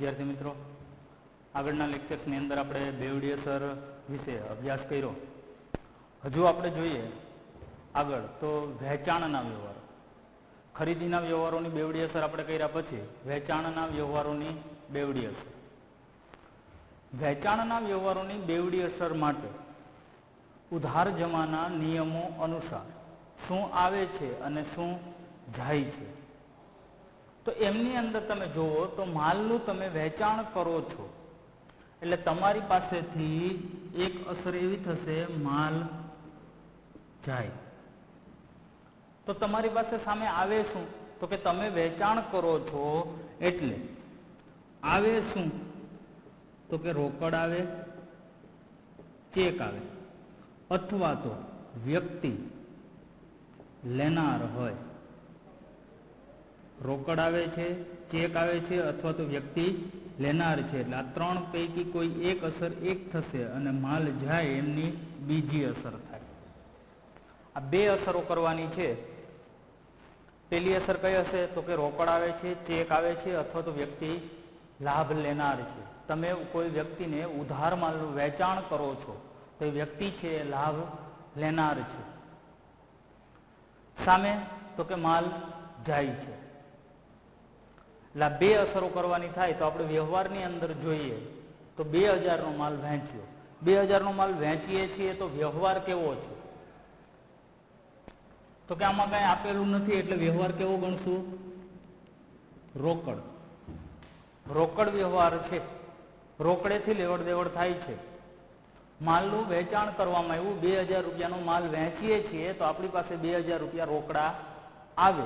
વિદ્યાર્થી મિત્રો, આગળના લેક્ચર્સની અંદર આપણે બેવડી અસર વિશે અભ્યાસ કર્યો. હજુ આપણે જોઈએ આગળ તો વહેંચાણના વ્યવહારો, ખરીદીના વ્યવહારોની બેવડી અસર આપણે કર્યા પછી વહેંચાણના વ્યવહારોની બેવડી અસર. વહેંચાણના વ્યવહારોની બેવડી અસર માટે ઉધાર જમાના નિયમો અનુસાર શું આવે છે અને શું જાય છે. તો એમની અંદર તમે જુઓ તો માલનું તમે વહેંચાણ કરો છો એટલે તમારી પાસેથી એક અસર એવી થશે, માલ જાય. તો તમારી પાસે સામે આવે શું? તો કે તમે વહેંચાણ કરો છો એટલે આવે શું? તો કે રોકડ આવે, ચેક આવે, અથવા તો વ્યક્તિ લેનાર હોય. રોકડ આવે છે, ચેક આવે છે, અથવા તો વ્યક્તિ લેનાર છે. એટલે આ ત્રણ પૈકી કોઈ એક અસર એક થશે અને માલ જાય એમની બીજી અસર થાય. આ બે અસરો કરવાની છે. પેલી અસર કઈ હશે? તો કે રોકડ આવે છે, ચેક આવે છે, અથવા તો વ્યક્તિ લાભ લેનાર છે. તમે કોઈ વ્યક્તિને ઉધાર માલનું વેચાણ કરો છો તો એ વ્યક્તિ છે એ લાભ લેનાર છે. સામે તો કે માલ જાય છે. એટલે બે અસરો કરવાની થાય. તો આપણે વ્યવહારની અંદર જોઈએ તો 2000 નો માલ વહેંચ્યો. 2000 નો માલ વહેંચીએ છીએ તો વ્યવહાર કેવો છે? તો કે આમાં કઈ આપેલું નથી એટલે વ્યવહાર કેવો ગણશું? રોકડ. રોકડ વ્યવહાર છે. રોકડેથી લેવડ દેવડ થાય છે. માલનું વેચાણ કરવામાં આવ્યું, 2000 રૂપિયાનો માલ વહેંચીએ છીએ તો આપણી પાસે 2000 રૂપિયા રોકડા આવે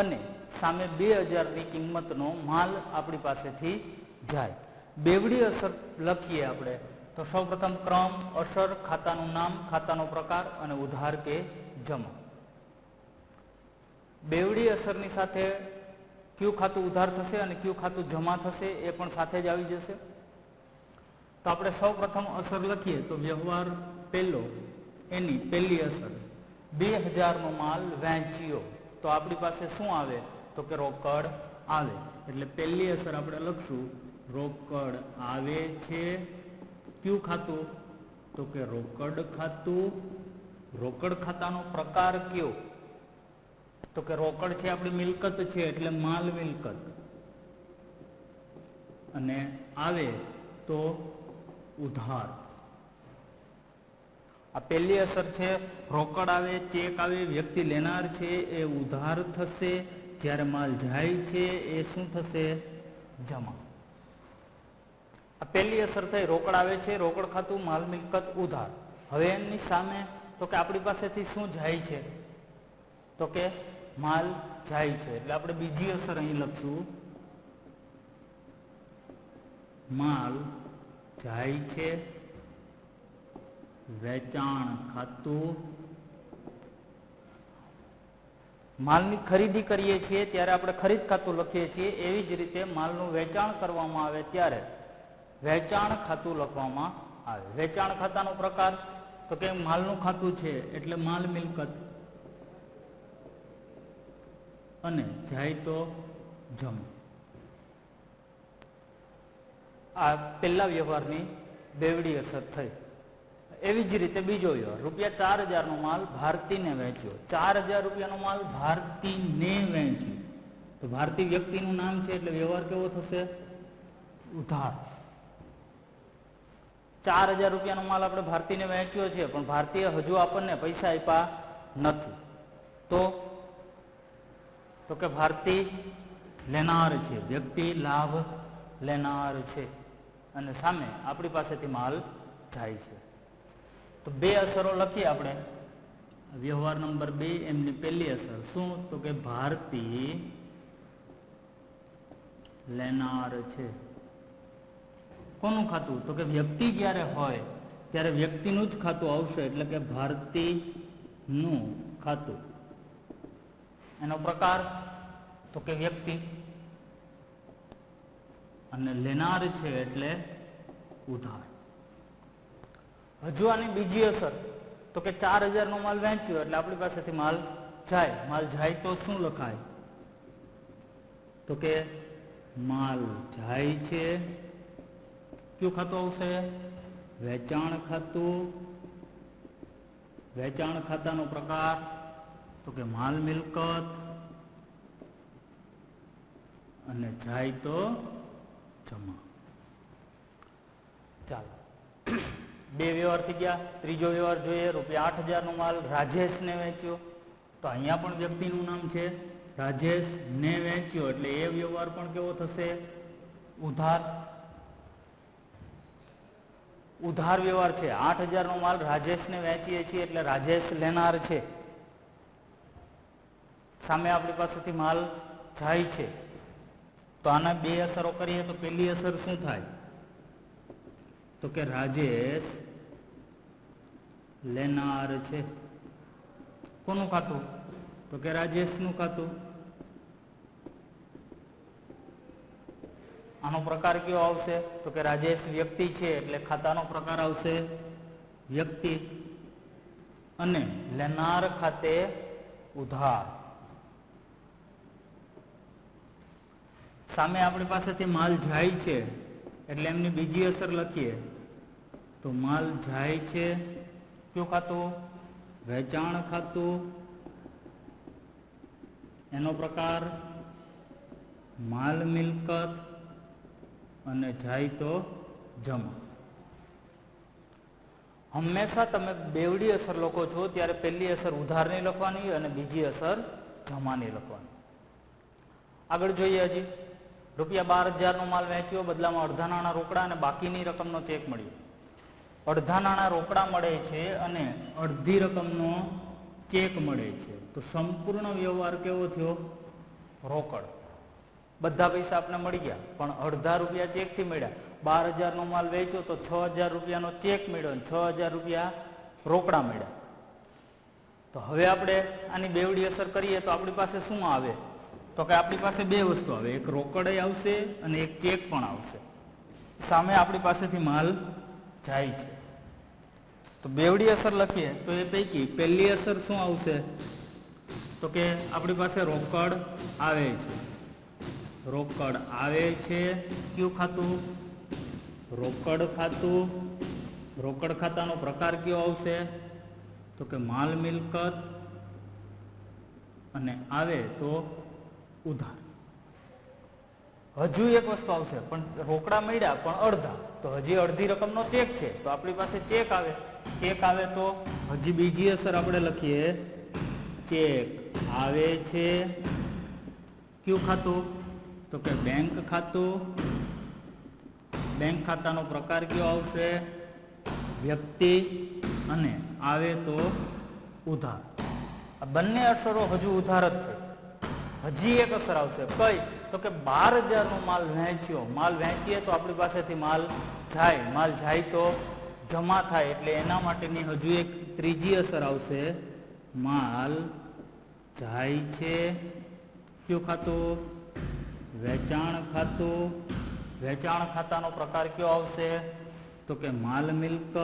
અને સામે 2000ની કિંમતનો માલ આપણી પાસેથી જાય. બેવડી અસર લખીએ આપણે તો સૌપ્રથમ ક્રમ, અસર, ખાતાનું નામ, ખાતાનો પ્રકાર અને ઉધાર કે જમા. બેવડી અસરની સાથે કયું ખાતું ઉધાર થશે અને કયું ખાતું જમા થશે એ પણ સાથે જ આવી જશે. તો આપણે સૌપ્રથમ અસર લખીએ તો વ્યવહાર પહેલો, એની પહેલી અસર 2000 નો માલ વહેંચ્યો તો આપણી પાસે શું આવે? તો કે રોકડ આવે. એટલે પહેલી અસર આપણે લખશું રોકડ આવે છે. કયું ખાતું? તો કે રોકડ ખાતું. રોકડ ખાતાનો પ્રકાર કયો? તો કે રોકડ છે આપણી મિલકત છે એટલે માલ મિલકત. અને આવે તો ઉધાર. આ પહેલી અસર છે. રોકડ આવે, ચેક આવે, વ્યક્તિ લેનાર છે એ ઉધાર થશે. જ્યારે માલ જાય છે એ શું થશે? જમા. આ પહેલી અસર થઈ. રોકડ આવે છે, રોકડ ખાતું, માલ મિલકત, ઉધાર. હવે એની સામે તો કે આપણી પાસેથી શું જાય છે? તો કે માલ જાય છે. એટલે આપણે બીજી અસર અહીં લખશું માલ જાય છે. વેચાણ ખાતું. માલની ખરીદી કરીએ છીએ ત્યારે આપણે ખરીદ ખાતું લખીએ છીએ. એવી જ રીતે માલનું વેચાણ કરવામાં આવે ત્યારે વેચાણ ખાતું લખવામાં આવે. વેચાણ ખાતાનો પ્રકાર તો કે માલનું ખાતું છે એટલે માલ મિલકત અને જાય તો જમા. આ પહેલા વ્યવહારની બેવડી અસર થઈ. એવી જ રીતે બીજો વ્યવહાર, ₹4000 નો માલ ભારતીને વહેંચ્યો. 4000 રૂપિયાનો માલ ભારતીને વહેંચ્યો તો ભારતી વ્યક્તિનું નામ છે એટલે વ્યવહાર કેવો થશે? ઉધાર. 4000 રૂપિયાનો માલ આપણે ભારતીને વહેંચ્યો છે પણ ભારતીએ હજુ આપણને પૈસા આપ્યા નથી. તો કે ભારતી લેનાર છે, વ્યક્તિ લાભ લેનાર છે અને સામે આપણી પાસેથી માલ જાય છે. તો બે અસરો લખીએ આપણે. વ્યવહાર નંબર 2 એમની પહેલી અસર શું? તો કે ભારતી લેનાર છે. કોનું ખાતું? તો કે વ્યક્તિ જ્યારે હોય ત્યારે વ્યક્તિનું જ ખાતું આવશે એટલે કે ભારતીનું ખાતું. એનો પ્રકાર તો કે વ્યક્તિ અને લેનાર છે એટલે ઉધાર. હજુ આની બીજી અસર તો કે 4000 નો માલ વહેંચ્યો એટલે આપણી પાસેથી માલ જાય. માલ જાય તો શું લખાય? તો કે માલ જાય છે, કયું ખાતું આવશે? વેચાણ ખાતું. વેચાણ ખાતાનો પ્રકાર તો કે માલ મિલકત, અને જાય તો જમા. ચાલો, બે વ્યવહાર થઈ ગયા. ત્રીજો વ્યવહાર જોઈએ. ₹8,000 નો માલ રાજેશને વેચ્યો. તો અહીંયા પણ વ્યક્તિનું નામ છે રાજેશ ને વેચ્યો, એટલે એ વ્યવહાર પણ કેવો થશે? ઉધાર. ઉધાર વ્યવહાર છે. 8,000 નો માલ રાજેશને વેચીએ છીએ એટલે રાજેશ લેનાર છે. સામે આપણી પાસેથી માલ જાય છે. તો આના બે અસરો કરીએ તો પહેલી અસર શું થાય? તો કે રાજેશ લેનાર છે. કોનું ખાતું? તો કે રાજેશનું ખાતું. આનો પ્રકાર કયો આવશે? તો કે રાજેશ વ્યક્તિ છે એટલે ખાતાનો પ્રકાર આવશે વ્યક્તિ, અને લેનાર ખાતે ઉધાર. સામે આપણી પાસેથી માલ જાય છે એટલે એમની બીજી અસર લખીએ તો માલ જાય છે, કયું ખાતું? વેચાણ ખાતું. એનો પ્રકાર માલ મિલકત, અને જાય તો જમા. હંમેશા તમે બેવડી અસર લખો છો ત્યારે પહેલી અસર ઉધારની લખવાની અને બીજી અસર જમાની લખવાની. આગળ જોઈએ. હજી ₹12,000 નો માલ વેચ્યો, બદલામાં અડધા નાણાં રોકડા અને બાકીની રકમનો ચેક મળ્યો. અડધા નાણાં રોકડા મળે છે અને અડધી રકમનો ચેક મળે છે. તો સંપૂર્ણ વ્યવહાર કેવો થયો? રોકડ. બધા પૈસા આપણે મળી ગયા, પણ અડધા રૂપિયા ચેકથી મળ્યા. 12,000 નો માલ વેચ્યો તો 6,000 રૂપિયાનો ચેક મળ્યો અને 6,000 રૂપિયા રોકડા મળ્યા. તો હવે આપણે આની બેવડી અસર કરીએ તો આપણી પાસે શું આવે? તો કે આપણી પાસે બે વસ્તુ આવે, એક રોકડ આવશે અને એક ચેક પણ આવશે. સામે આપણી પાસેથી માલ જાય છે. તો બેવડી અસર લખીએ તો એ પૈકી પહેલી અસર શું આવશે? તો કે આપણી પાસે રોકડ આવે છે. રોકડ આવે છે, કયું ખાતું? રોકડ ખાતું. રોકડ ખાતાનો પ્રકાર કયો આવશે? તો કે માલ મિલકત, અને આવે તો ઉધાર. હજુ એક વસ્તુ આવશે, પણ રોકડા મળ્યા પણ અડધા, તો હજી અડધી રકમનો ચેક છે તો આપણી પાસે ચેક આવે. ચેક આવે તો હજી બીજી અસર આપણે લખીએ, ચેક આવે છે, કયું ખાતું? તો કે બેંક ખાતું. બેંક ખાતાનો પ્રકાર કયો આવશે? વ્યક્તિ, અને આવે તો ઉધાર. આ બંને અસરો હજુ ઉધાર જ થઈ. હજી એક અસર આવશે, કઈ? તો કે 12,000 નો માલ વેચ્યો. માલ વેચીએ તો આપણી પાસેથી માલ જાય. માલ જાય તો જમા થાય, એટલે એના માટેની હજુ એક ત્રીજી અસર આવશે, માલ જાય છે, કયું ખાતું? વેચાણ ખાતું. વેચાણ ખાતાનો પ્રકાર કયો આવશે? તો કે માલ મિલકત,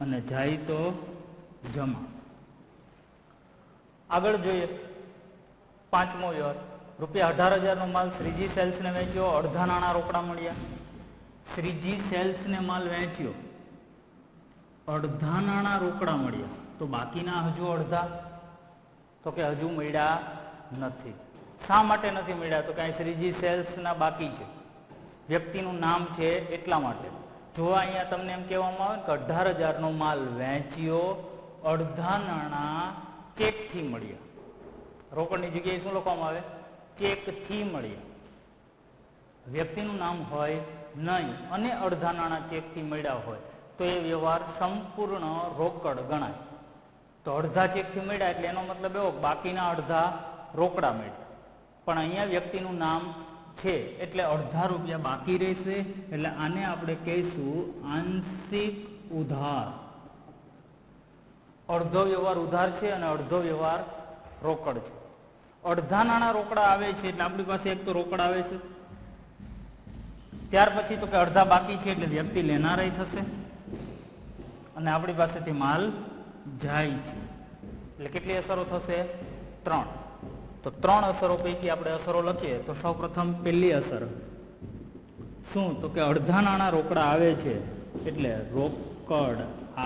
અને જાય તો જમા. આગળ જોઈએ. પાંચમો વ્યવહાર. ₹18,000 નો માલ શ્રીજી સેલ્સને વેચ્યો, અડધા નાણાં રોકડા મળ્યા. શ્રીજી સેલ્સને માલ વેચ્યો, અડધા નાણાં રોકડા મળ્યા, તો બાકીના હજુ અડધા? તો કે હજુ મળ્યા નથી. શા માટે નથી મળ્યા? તો કે શ્રીજી સેલ્સના બાકી છે, વ્યક્તિનું નામ છે એટલા માટે. જો અહીંયા તમને એમ કહેવામાં આવે કે 18,000 નો માલ વેચ્યો, અડધા નાણાં ચેકથી મળ્યા. રોકડની જગ્યાએ શું લખવામાં આવે? ચેકથી મળ્યા. વ્યક્તિનું નામ હોય નહીં અને અડધા નાણાં ચેકથી મળ્યા હોય તો એ વ્યવહાર સંપૂર્ણ રોકડ ગણાય. તો અડધા ચેકથી મળ્યા એટલે એનો મતલબ એવો બાકીના અડધા રોકડા મળ્યા. પણ અહીંયા વ્યક્તિનું નામ છે એટલે અડધા રૂપિયા બાકી રહેશે, એટલે આને આપણે કહીશું આંશિક ઉધાર. અડધો વ્યવહાર ઉધાર છે અને અડધો વ્યવહાર રોકડ છે. અડધા નાણાં રોકડા આવે છે એટલે આપણી પાસે એક તો રોકડ આવે છે, ત્યાર પછી તો કે અડધા બાકી છે એટલે વ્યક્તિ લેનારાય થશે, અને આપણી પાસેથી માલ જાય છે. એટલે કેટલી અસરો થશે? 3. તો 3 અસરો પૈકી આપણે અસરો લખીએ તો સૌપ્રથમ પહેલી અસર શું? તો કે અડધા નાણાં રોકડા આવે છે એટલે રોકડ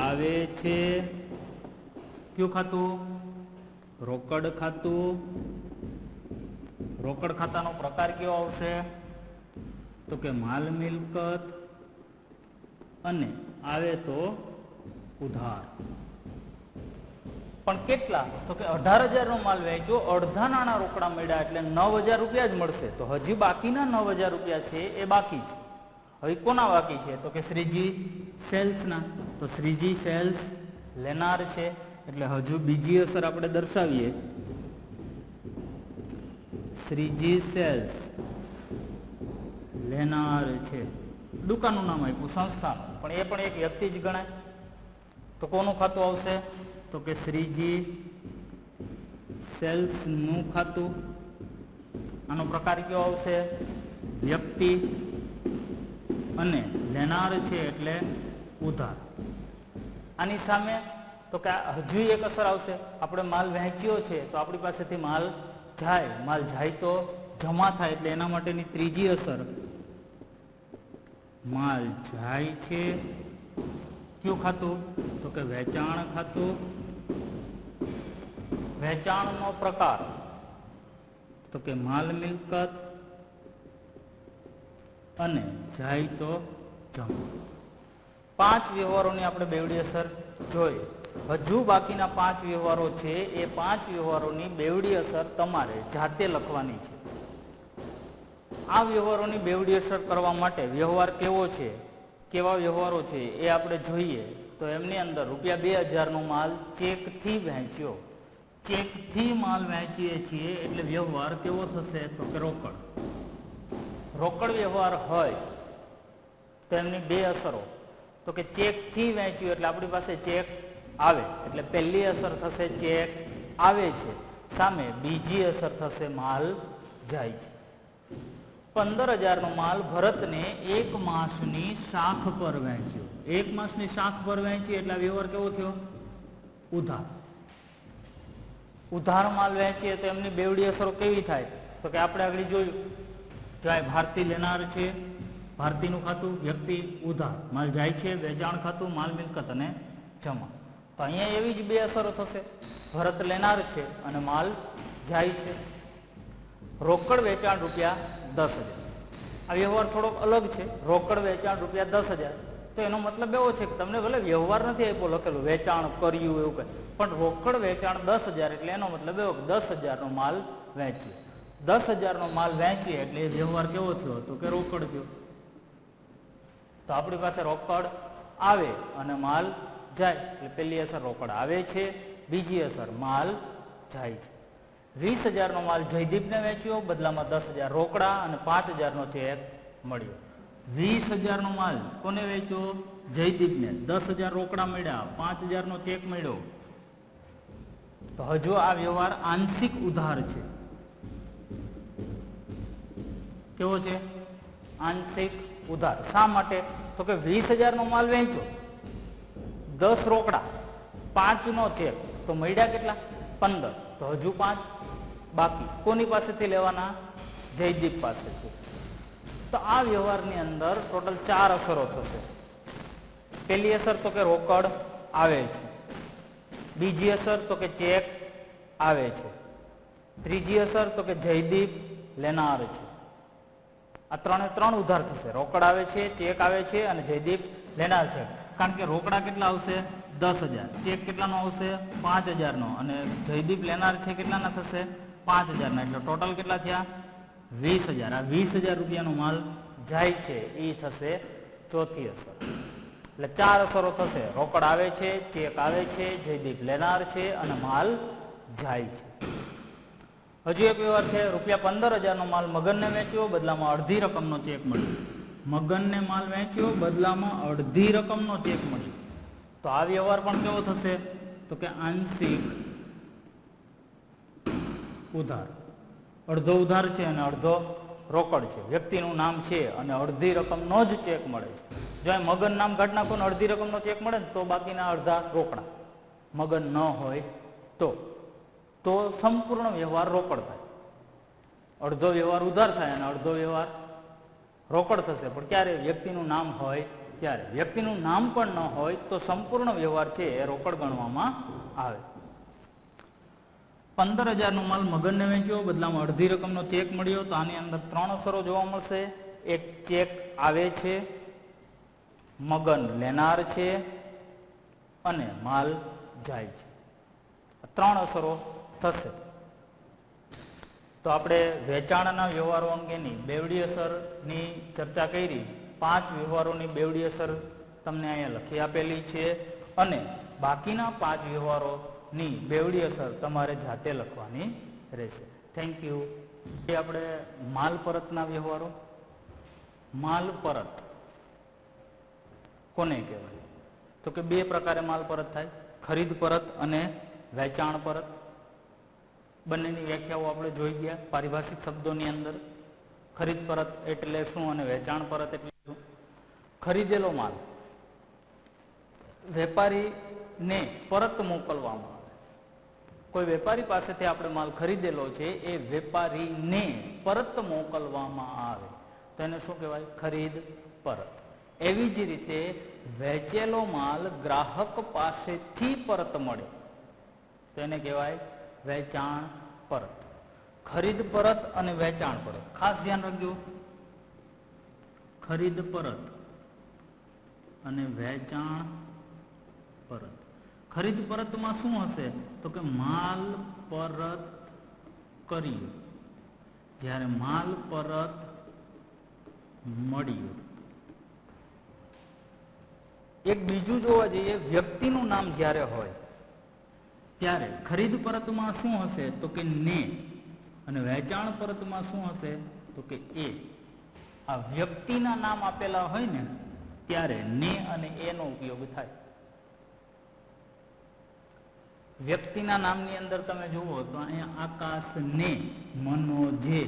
આવે છે. કયું ખાતું? રોકડ ખાતું. રોકડ ખાતાનો પ્રકાર કયો આવશે? તો કે માલ મિલકત, અને આવે તો ઉધાર. પણ કેટલા? તો કે 18,000 નો માલ વેચ્યો, અડધા નાણાં રોકડા મળ્યા એટલે 9,000 રૂપિયા જ મળશે. તો હજી બાકીના 9,000 રૂપિયા છે એ બાકી છે. હવે કોના બાકી છે? તો કે શ્રીજી સેલ્સના. તો શ્રીજી સેલ્સ લેનાર છે એટલે હજુ બીજી અસર આપણે દર્શાવીએ. શ્રીજી સેલ્સ લેનાર છે. દુકાનનું નામ આપ્યું, સંસ્થા, પણ એ પણ એક વ્યક્તિ જ ગણાય. તો કોનું ખાતું આવશે? તો કે શ્રીજી સેલ્સ નું ખાતું. આનો પ્રકાર કયો આવશે? વ્યક્તિ, અને લેનાર છે એટલે ઉધાર. આની સામે તો કે હજુ એક અસર આવશે. આપણે માલ વહેંચ્યો છે તો આપણી પાસેથી માલ જાય. માલ જાય તો જમા થાય, એટલે એના માટેની ત્રીજી અસર માલ જાય છે. કયું ખાતું? તો કે વેચાણ ખાતું. વેચાણનો પ્રકાર તો કે માલ મિલકત, અને જાય તો જમા. 5 વ્યવહારોની આપણે બેવડી અસર જોઈ. હજુ બાકીના 5 વ્યવહારો છે એ 5 વ્યવહારોની બેવડી અસર તમારે જાતે લખવાની છે. આ વ્યવહારોની બેવડી અસર કરવા માટે વ્યવહાર કેવો છે, કેવા વ્યવહારો છે એ આપણે જોઈએ. તો એમની અંદર ₹2,000 નો માલ ચેકથી વહેંચ્યો. ચેકથી માલ વહેંચીએ છીએ એટલે વ્યવહાર કેવો થશે? તો કે રોકડ. રોકડ વ્યવહાર હોય તો એમની 2 અસરો. તો કે ચેકથી વહેંચ્યું એટલે આપણી પાસે ચેક આવે, એટલે પહેલી અસર થશે ચેક આવે છે, સામે બીજી અસર થશે માલ જાય છે. 15,000 નો માલ ભરતને 1 માસની શાખ પર વહેંચ્યો. 1 માસની શાખ પર વહેંચી એટલે વ્યવહાર કેવો થયો? ઉધાર. ઉધાર માલ વહેંચીએ તો એમની બેવડી અસરો કેવી થાય? તો કે આપણે આગળ જોયું, જો ભારતી લેનાર છે, ભારતીનું ખાતું, વ્યક્તિ, ઉધાર. માલ જાય છે, વેચાણ ખાતું, માલ મિલકત અને જમા. તો અહીંયા એવી જ 2 અસરો થશે. ભરત લેનાર છે અને માલ જાય છે. રોકડ વેચાણ ₹10,000. આ વ્યવહાર થોડોક અલગ છે. રોકડ વેચાણ ₹10,000. તો એનો મતલબ એવો છે કે તમને ભલે વ્યવહાર નથી આપ્યો લખેલું, વેચાણ કર્યું એવું કંઈ, પણ રોકડ વેચાણ 10,000 એટલે એનો મતલબ એવો કે 10,000 નો માલ વહેંચીએ. 10,000 નો માલ વહેંચીએ એટલે એ વ્યવહાર કેવો થયો? તો કે રોકડ થયો. તો આપણી પાસે રોકડ આવે અને માલ જાય એટલે પહેલી અસર રોકડ આવે છે, બીજી અસર માલ જાય છે. 20,000 નો માલ જયદીપને વેચ્યો, બદલામાં 10,000 રોકડા અને 5,000 નો ચેક મળ્યો. 20,000 નો માલ કોને વેચ્યો? જયદીપને. 10,000 રોકડા મળ્યા, 5,000 નો ચેક મળ્યો. તો હજુ આ વ્યવહાર આંશિક ઉધાર છે. કેવો છે? આંશિક ઉધાર. શા માટે? તો કે 20,000 નો માલ વેચ્યો, 10 રોકડા, 5 નો ચેક, તો મળ્યા કેટલા? 15. તો હજુ 5 બાકી. કોની પાસેથી લેવાના? જયદીપ પાસેથી. તો આ વ્યવહારની અંદર ટોટલ 4 અસરો થશે. પહેલી અસર તો કે રોકડ આવે છે, બીજી અસર તો કે ચેક આવે છે, ત્રીજી અસર તો કે જયદીપ લેનાર છે. આ 3 ઉધાર થશે. રોકડ આવે છે, ચેક આવે છે અને જયદીપ લેનાર છે. કારણ કે રોકડા કેટલા આવશે? 10,000. ચેક કેટલાનો આવશે? 5,000 નો. અને જયદીપ લેનાર છે કેટલાના થશે? 5,000 ના. એટલે ટોટલ કેટલા થયા? 20,000. આ 20,000 રૂપિયાનો માલ જાય છે એ થશે ચોથી અસર. એટલે 4 અસરો થશે. રોકડ આવે છે, ચેક આવે છે, જયદીપ લેનાર છે અને માલ જાય છે. હજુ એક વ્યવહાર છે. ₹15,000 નો માલ મગનને વેચ્યો, બદલામાં અડધી રકમનો ચેક મળ્યો. મગનને માલ વેચ્યો, બદલામાં અડધી રકમનો ચેક મળ્યો. તો આ વ્યવહાર પણ કેવો થશે? તો કે આંશિક ઉધાર. અડધો ઉધાર છે અને અડધો રોકડ છે. વ્યક્તિનું નામ છે અને અડધી રકમનો જ ચેક મળે છે. જો મગન નામ કાઢી નાખો ને અડધી રકમનો ચેક મળે ને તો બાકીના અડધા રોકડા. મગન ન હોય તો સંપૂર્ણ વ્યવહાર રોકડ થાય. અડધો વ્યવહાર ઉધાર થાય અને અડધો વ્યવહાર રોકડ થશે, પણ ક્યારે? વ્યક્તિનું નામ હોય ત્યારે. વ્યક્તિનું નામ પણ ન હોય તો સંપૂર્ણ વ્યવહાર છે એ રોકડ ગણવામાં આવે. 15,000નો માલ મગનને વેચ્યો, બદલામાં અડધી રકમનો ચેક મળ્યો, તો આની અંદર 3 અસરો જોવા મળશે. એક, ચેક આવે છે, મગન લેનાર છે અને માલ જાય છે. 3 અસરો થશે. તો આપણે વેચાણના વ્યવહારો અંગેની બેવડી અસરની ચર્ચા કરી. 5 વ્યવહારોની બેવડી અસર તમને અહીંયા લખી આપેલી છે અને બાકીના 5 વ્યવહારોની બેવડી અસર તમારે જાતે લખવાની રહેશે. Thank you. એ આપણે માલ પરતના વ્યવહારો. માલ પરત કોને કહેવાય? તો કે 2 પ્રકારે માલ પરત થાય, ખરીદ પરત અને વેચાણ પરત. બંનેની વ્યાખ્યાઓ આપણે જોઈ ગયા પારિભાષિક શબ્દોની અંદર. ખરીદ પરત એટલે શું અને વેચાણ પરત એટલે શું? ખરીદેલો માલ વેપારીને પરત મોકલવામાં આવે. કોઈ વેપારી પાસેથી આપણે માલ ખરીદેલો છે, એ વેપારીને પરત મોકલવામાં આવે તો એને શું કહેવાય? ખરીદ પરત. એવી જ રીતે વેચેલો માલ ગ્રાહક પાસેથી પરત મળે તો એને કહેવાય વેચાણ પરત. ખરીદ પરત અને વેચાણ પરત ખાસ ધ્યાન રાખજો. ખરીદ પરત અને વેચાણ પરત. ખરીદ પરતમાં શું હશે? તો કે માલ પરત કર્યો, જ્યારે માલ પરત મળ્યો. એક બીજું જોવા જઈએ, વ્યક્તિનું નામ જ્યારે હોય ત્યારે ખરીદ પરતમાં શું હશે? તો કે ને. અને વેચાણ પરતમાં શું હશે? તો કે એ. આ વ્યક્તિના નામ આપેલા હોય ને ત્યારે ને અને એનો ઉપયોગ થાય. વ્યક્તિના નામની અંદર તમે જુઓ તો અહીંયા આકાશ ને, મનોજે.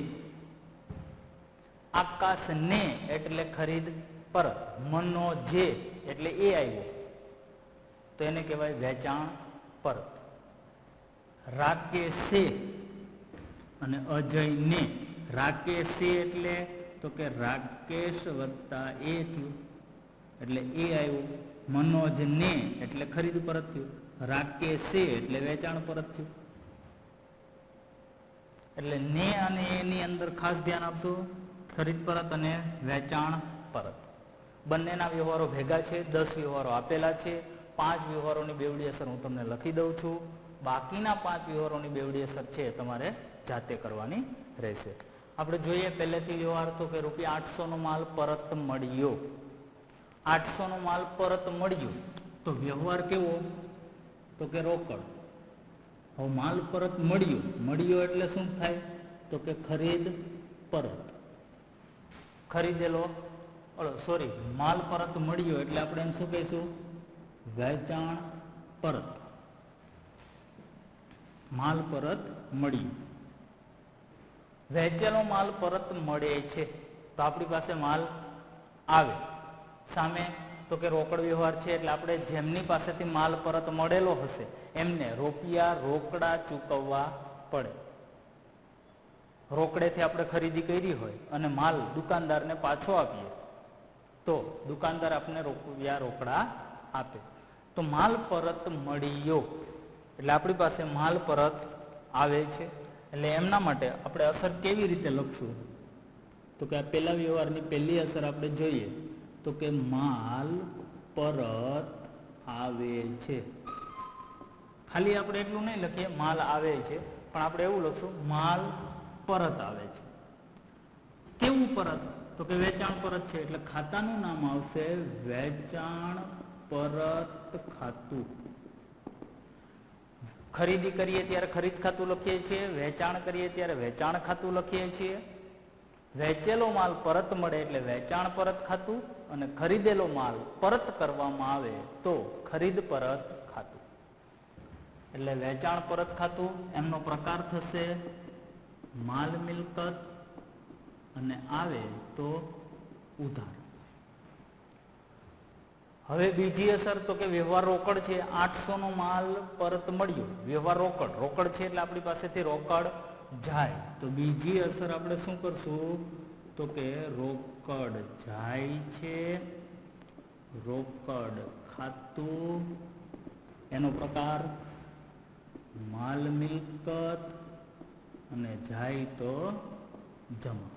આકાશ ને એટલે ખરીદ પરત, મનોજે એટલે એ આવ્યો તો એને કહેવાય વેચાણ પરત. રાકેશે અને અજય ને. રાકેશે એટલે તો કે રાકેશ વત્તા એ થયું એટલે એ આવ્યું. મનોજ ને એટલે ખરીદ પરત થયું. રાકેશે એટલે વેચાણ પરત થયું. એટલે ને અને એની અંદર ખાસ ધ્યાન આપશો. ખરીદ પરત અને વેચાણ પરત બંનેના વ્યવહારો ભેગા છે. 10 વ્યવહારો આપેલા છે. 5 વ્યવહારોની બેવડી અસર હું તમને લખી દઉં છું. બાકીના 5 વ્યવહારોની બેવડી અસર છે તમારે જાતે કરવાની રહેશે. આપણે જોઈએ પહેલેથી વ્યવહાર તો કે ₹800નો માલ પરત મળ્યો. 800નો માલ પરત મળ્યો તો વ્યવહાર કેવો? તો કે રોકડ. હવે માલ પરત મળ્યો એટલે શું થાય? તો કે ખરીદ પરત. ખરીદેલો માલ પરત મળ્યો એટલે આપણે એમ શું કહીશું? વેચાણ પરત. માલ પરત મળ્યું. વેચેલો માલ પરત મળે છે તો આપણી પાસે માલ આવે. સામે તો કે રોકડ વ્યવહાર છે એટલે આપણે જેમની પાસેથી માલ પરત મળેલો હશે એમને રૂપિયા રોકડા ચૂકવવા પડે. રોકડેથી આપણે ખરીદી કરી હોય અને માલ દુકાનદારને પાછો આપીએ તો દુકાનદાર આપણને રૂપિયા રોકડા આપે. તો માલ પરત મળ્યો એટલે આપણી પાસે માલ પરત આવે છે. એટલે એમના માટે આપણે અસર કેવી રીતે લખશું? તો કે આ પહેલા વ્યવહારની પહેલી અસર આપણે જોઈએ તો કે માલ પરત આવે છે. ખાલી આપણે એટલું નહીં લખીએ માલ આવે છે, પણ આપણે એવું લખશું માલ પરત આવે છે. કેવું પરત? તો કે વેચાણ પરત છે એટલે ખાતાનું નામ આવશે વેચાણ પરત ખાતું. ખરીદી કરીએ ત્યારે ખરીદ ખાતું લખીએ છીએ, વેચાણ કરીએ ત્યારે વેચાણ ખાતું લખીએ છીએ. વેચેલો માલ પરત મળે એટલે વેચાણ પરત ખાતું અને ખરીદેલો માલ પરત કરવામાં આવે તો ખરીદ પરત ખાતું. એટલે વેચાણ પરત ખાતું એમનો પ્રકાર થશે માલ મિલકત અને આવે તો ઉધાર. હવે બીજી અસર તો કે વ્યવહાર રોકડ છે. 800નો માલ પરત મળ્યો. વ્યવહાર રોકડ છે એટલે આપણી પાસેથી રોકડ જાય. તો બીજી અસર આપણે શું કરશું તો કે રોકડ જાય છે, રોકડ ખાતું, એનો પ્રકાર માલ મિલકત અને જાય તો જમા.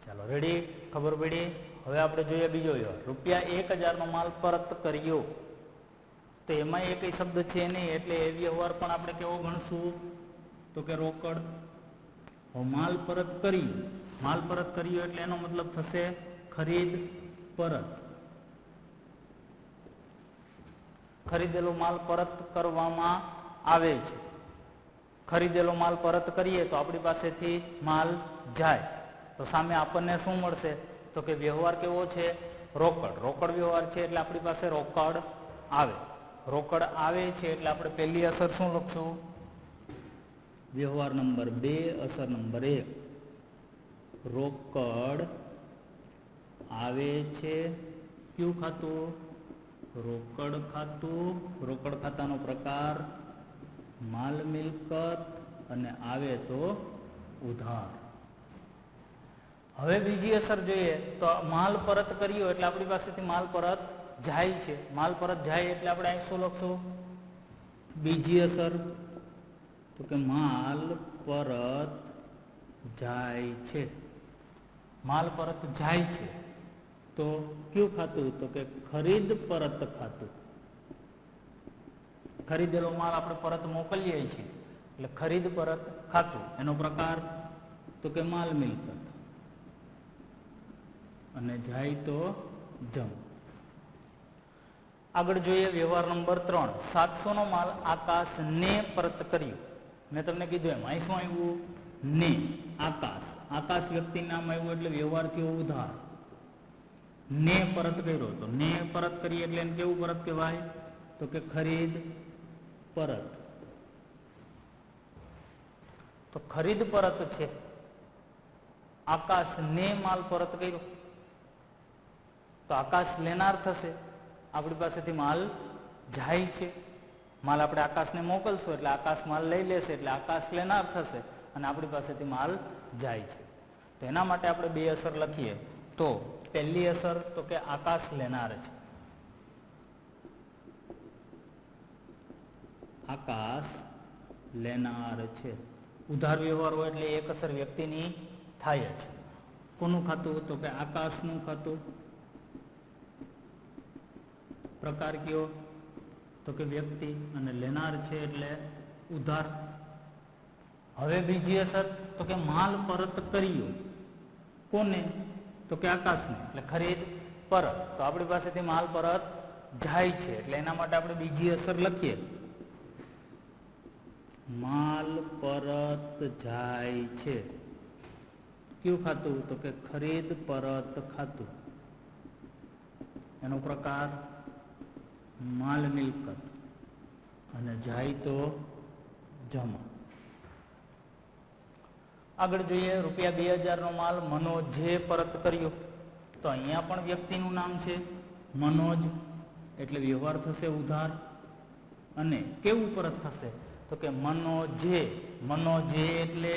ચાલો રેડી, ખબર પડી. હવે આપણે જોઈએ બીજો વ્યવહાર. ₹1000નો માલ પરત કર્યો. તો એમાં એ કઈ શબ્દ છે નહીં, એટલે એ વ્યવહાર પણ આપણે કેવો ગણશું તો કે રોકડ. માલ પરત કર્યું, માલ પરત કર્યો એટલે એનો મતલબ થશે ખરીદ પરત. ખરીદેલો માલ પરત કરવામાં આવે છે. ખરીદેલો માલ પરત કરીએ તો આપણી પાસેથી માલ જાય. તો સામે આપણને શું મળશે તો કે વ્યવહાર કેવો છે રોકડ. રોકડ વ્યવહાર છે એટલે આપણી પાસે રોકડ આવે. રોકડ આવે છે એટલે આપણે પહેલી અસર શું લખશું? વ્યવહાર નંબર 2, અસર નંબર 1. રોકડ આવે છે. કયું ખાતું? રોકડ ખાતું. રોકડ ખાતાનો પ્રકાર માલ મિલકત અને આવે તો ઉધાર. હવે બીજી અસર જોઈએ તો માલ પરત કર્યો એટલે આપણી પાસેથી માલ પરત જાય છે. માલ પરત જાય એટલે આપણે અહીં શું લખશું? બીજી અસર તો કે માલ પરત જાય છે. માલ પરત જાય છે તો કયું ખાતું તો કે ખરીદ પરત ખાતું. ખરીદેલો માલ આપણે પરત મોકલીએ છીએ એટલે ખરીદ પરત ખાતું. એનો પ્રકાર તો કે માલ મિલકત અને જાય તો જમ. આગળ જોઈએ વ્યવહાર નંબર 3. 700નો માલ આકાશને પરત કર્યો. મેં તમને કીધું એમ અહીં શું આવ્યું? ને. આકાશ. આકાશ વ્યક્તિ નામ આવ્યું એટલે વ્યવહાર થયો ઉધાર. ને પરત કર્યો તો ને પરત કરીએ એટલે એને કેવું પરત કહેવાય તો કે ખરીદ પરત. તો ખરીદ પરત છે. આકાશ ને માલ પરત કર્યો તો આકાશ લેનાર થશે. આપણી પાસેથી માલ જાય છે. માલ આપણે આકાશને મોકલશું એટલે આકાશ માલ લઈ લેશે એટલે આકાશ લેનાર થશે અને આપણી પાસેથી માલ જાય છે. તો એના માટે આપણે 2 અસર લખીએ. તો પહેલી અસર તો કે આકાશ લેનાર છે. આકાશ લેનાર છે. ઉધાર વ્યવહાર હોય એટલે એક અસર વ્યક્તિની થાય છે. કોનું ખાતું તો કે આકાશનું ખાતું. પ્રકાર કયો તો કે વ્યક્તિ અને લેનાર છે એટલે ઉધાર. હવે બીજી અસર તો કે માલ પરત કર્યો. કોને તો કે આકાશને એટલે ખરીદ પરત. તો આપણી પાસેથી માલ પરત જાય છે એટલે એના માટે આપણે બીજી અસર લખીએ. માલ પરત જાય છે. કયું ખાતું તો કે ખરીદ પરત ખાતું. એનો પ્રકાર માલ મિલકત અને જાય તો જમા. આગળ જોઈએ ₹2000નો માલ મનોજે પરત કર્યો. તો અહીંયા પણ વ્યક્તિનું નામ છે મનોજ એટલે વ્યવહાર થશે ઉધાર. અને કેવું પરત થશે તો કે મનોજે. મનોજે એટલે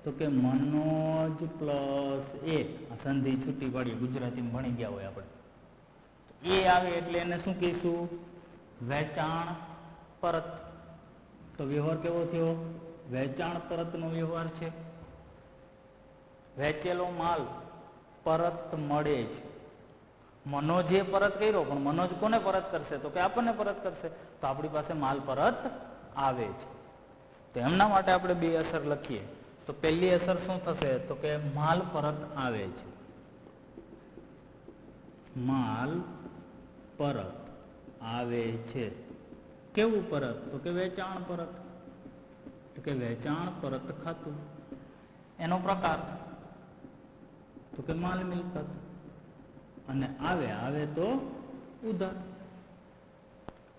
તો કે મનોજ પ્લસ એ. આ સંધિ છૂટી પાડીએ, ગુજરાતીમાં ભણી ગયા હોય આપણે. એ આવે એટલે એને શું કહીશું? વેચાણ પરત. તો વ્યવહાર કેવો થયો? વેચાણ પરતનો વ્યવહાર છે. વેચેલો માલ પરત મળે છે. મનોજે પરત કર્યો પણ મનોજ કોને પરત કરશે તો કે આપણને પરત કરશે. તો આપણી પાસે માલ પરત આવે છે. તો એમના માટે આપણે 2 અસર લખીએ. તો પહેલી અસર શું થશે તો કે માલ પરત આવે છે. માલ પરત આવે છે. કેવું પરત તો કે વેચાણ પરત. તો કે વેચાણ પરત ખાતું. એનો પ્રકાર તો કે માલ મિલકત અને આવે તો ઉધાર.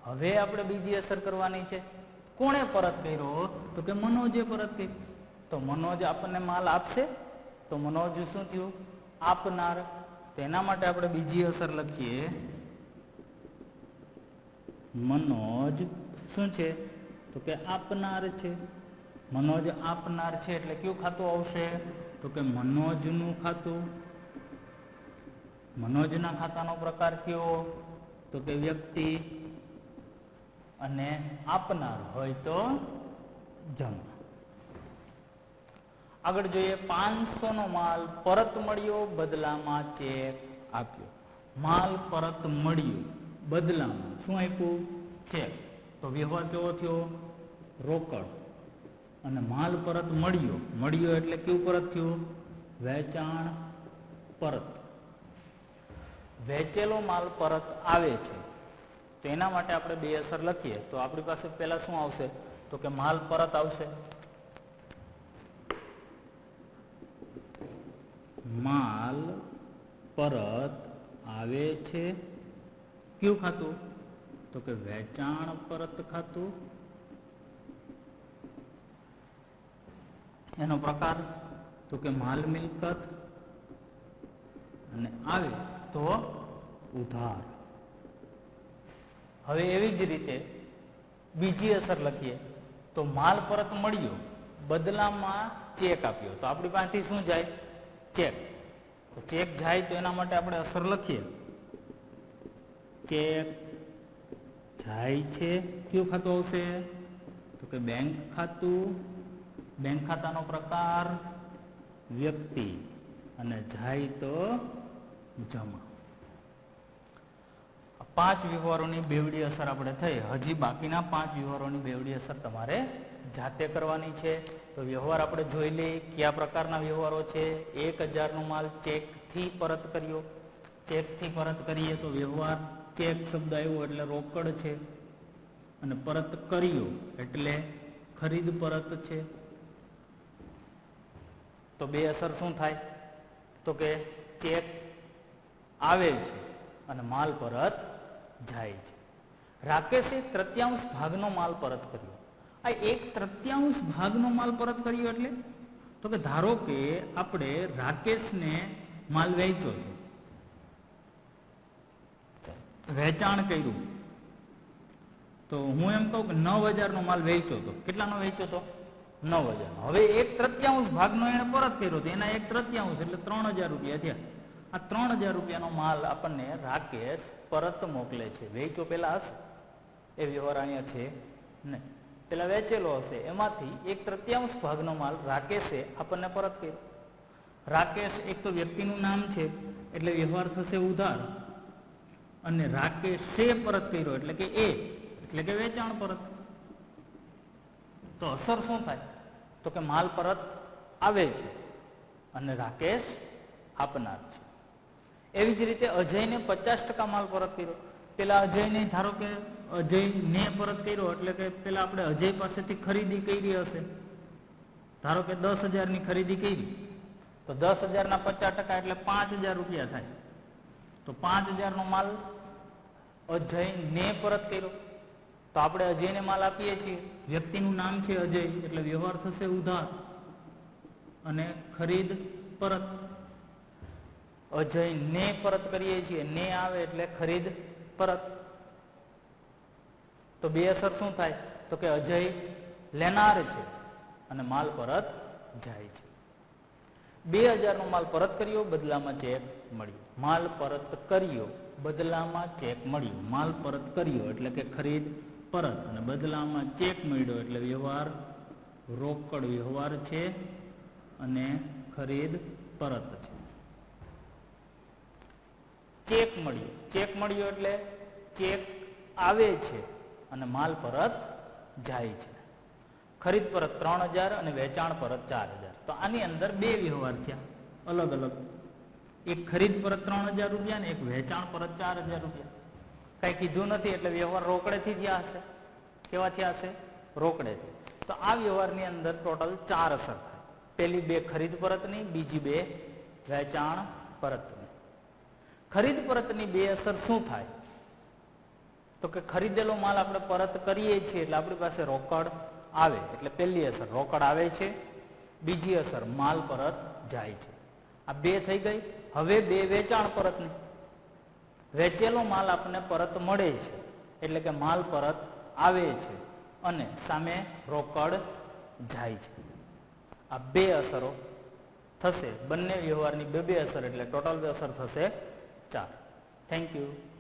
હવે આપણે બીજી અસર કરવાની છે. કોણે પરત કર્યો તો કે મનોજે પરત કર્યો. તો મનોજ આપણને માલ આપશે તો મનોજ શું થયું? આપનાર. તો એના માટે આપણે બીજી અસર લખીએ. મનોજ શું છે તો કે આપનાર છે. મનોજ આપનાર છે એટલે કયું ખાતું આવશે? તો કે મનોજનું ખાતું. મનોજના ખાતાનો પ્રકાર કયો? તો કે વ્યક્તિ. અને આપનાર હોય તો જમા. આગળ જોઈએ, 500 નો માલ પરત મળ્યો, બદલામાં ચેક આપ્યો. માલ પરત મળ્યો, બદલામાં શું આપ્યું? ચેક. તો વ્યવહાર કેવો થયો? રોકડ. અને માલ પરત મળ્યો, મળ્યો એટલે કેવું પરત થયું? વેચાણ પરત. વેચેલો માલ પરત આવે છે તો એના માટે આપણે બે અસર લખીએ તો આપણી પાસે પહેલા શું આવશે? તો કે માલ પરત આવશે. માલ પરત આવે છે. કયું ખાતું? તો કે વેચાણ પરત ખાતું. એનો પ્રકાર તો કે માલ મિલકત. અને આવે તો ઉધાર. હવે એવી જ રીતે બીજી અસર લખીએ તો માલ પરત મળ્યો, બદલામાં ચેક આપ્યો. તો આપણી પાસેથી શું જાય? ચેક. તો ચેક જાય તો એના માટે આપણે અસર લખીએ. ચેક જાય છે, કયું ખાતું આવશે? તો કે બેંક ખાતું. બેંક ખાતાનો પ્રકાર વ્યક્તિ. અને જાય તો જમા. 5 વ્યવહારોની બેવડી અસર આપણે થઈ. હજી બાકીના 5 વ્યવહારોની બેવડી અસર તમારે જાતે કરવાની છે. તો વ્યવહાર આપણે જોઈ લઈએ કયા પ્રકારના વ્યવહારો છે. 1000 નો માલ ચેકથી પરત કર્યો. ચેકથી પરત કરીએ તો વ્યવહાર ચેક શબ્દ આવ્યો એટલે રોકડ છે. અને પરત કર્યો એટલે ખરીદ પરત છે. તો બે અસર શું થાય? તો કે ચેક આવે છે અને માલ પરત જાય છે. રાકેશે 1/3 ભાગનો માલ પરત કર્યો. આ 1/3 ભાગનો માલ પરત કર્યો એટલે તો કે ધારો કે આપણે રાકેશને માલ વેચ્યો છે, વેચાણ કર્યું. તો હું એમ કહું કે 9000 નો માલ વેચ્યો હતો. કેટલાનો વેચ્યો હતો? 9000. હવે 1/3 ભાગનો એને પરત કર્યો તો એના 1/3 એટલે 3000 રૂપિયા થયા. આ 3000 રૂપિયાનો માલ આપણને રાકેશ પરત મોકલે છે. વેચો પેલા હશે એ વ્યવહાર અહીંયા છે નહીં, પેલા વેચેલો હશે. એમાંથી 1/3 ભાગનો માલ રાકેશે આપણને પરત કર્યો. રાકેશ એક તો વ્યક્તિનું નામ છે એટલે વ્યવહાર થશે ઉધાર. અને રાકેશે પરત કર્યો એટલે કે એ એટલે કે વેચાણ પરત. તો અસર શું થાય? તો કે માલ પરત આવે છે અને રાકેશ આપનાર છે. એવી જ રીતે અજયને 50% માલ પરત કર્યો. પેલા અજયને ધારો કે અજયને પરત કર્યો એટલે કે પેલા આપણે અજય પાસેથી ખરીદી કરી હશે. ધારો કે 10,000 ની ખરીદી કરી તો 10,000 ના 50% એટલે 5,000 રૂપિયા થાય. તો 5,000 નો માલ અજયને પરત કર્યો. તો આપણે અજયને માલ આપીએ છીએ, વ્યક્તિનું નામ છે અજય એટલે વ્યવહાર થશે ઉધાર અને ખરીદ પરત. અજયને પરત કરીએ છીએ, ને આવે એટલે ખરીદ પરત. તો બે અસર શું થાય? તો કે અજય લેનાર છે અને માલ પરત જાય છે. 2000 નો માલ પરત કર્યો, બદલામાં ચેક મળ્યો. માલ પરત કર્યો, બદલામાં ચેક મળ્યો. માલ પરત કર્યો એટલે કે ખરીદ પરત અને બદલામાં ચેક મળ્યો એટલે વ્યવહાર રોકડ વ્યવહાર છે અને ખરીદ પરત છે. ચેક મળ્યો. ચેક મળ્યો એટલે ચેક આવે છે અને માલ પરત જાય છે. ખરીદ પરત 3000 અને વેચાણ પરત 4000. તો આની અંદર બે વ્યવહાર થયા અલગ અલગ. એક ખરીદ પરત 3000 રૂપિયા ને એક વેચાણ પરત 4000 રૂપિયા. કઈ કીધું નથી એટલે વ્યવહાર રોકડેથી થયા હશે. કેવા થયા હશે? રોકડેથી. તો આ વ્યવહારની અંદર ટોટલ 4 અસર થાય. પેલી 2 ખરીદ પરતની, બીજી 2 વેચાણ પરતની. ખરીદ પરતની 2 અસર શું થાય? તો કે ખરીદેલો માલ આપણે પરત કરીએ છીએ એટલે આપણી પાસે રોકડ આવે એટલે પહેલી અસર રોકડ આવે છે. બીજી અસર માલ પરત જાય છે. આ 2 થઈ ગઈ. હવે 2 વેચાણ પરતની. વેચેલો માલ આપણને પરત મળે છે એટલે કે માલ પરત આવે છે અને સામે રોકડ જાય છે. આ બે અસરો થશે. બંને વ્યવહારની બે અસર એટલે ટોટલ અસર થશે 4. Thank you.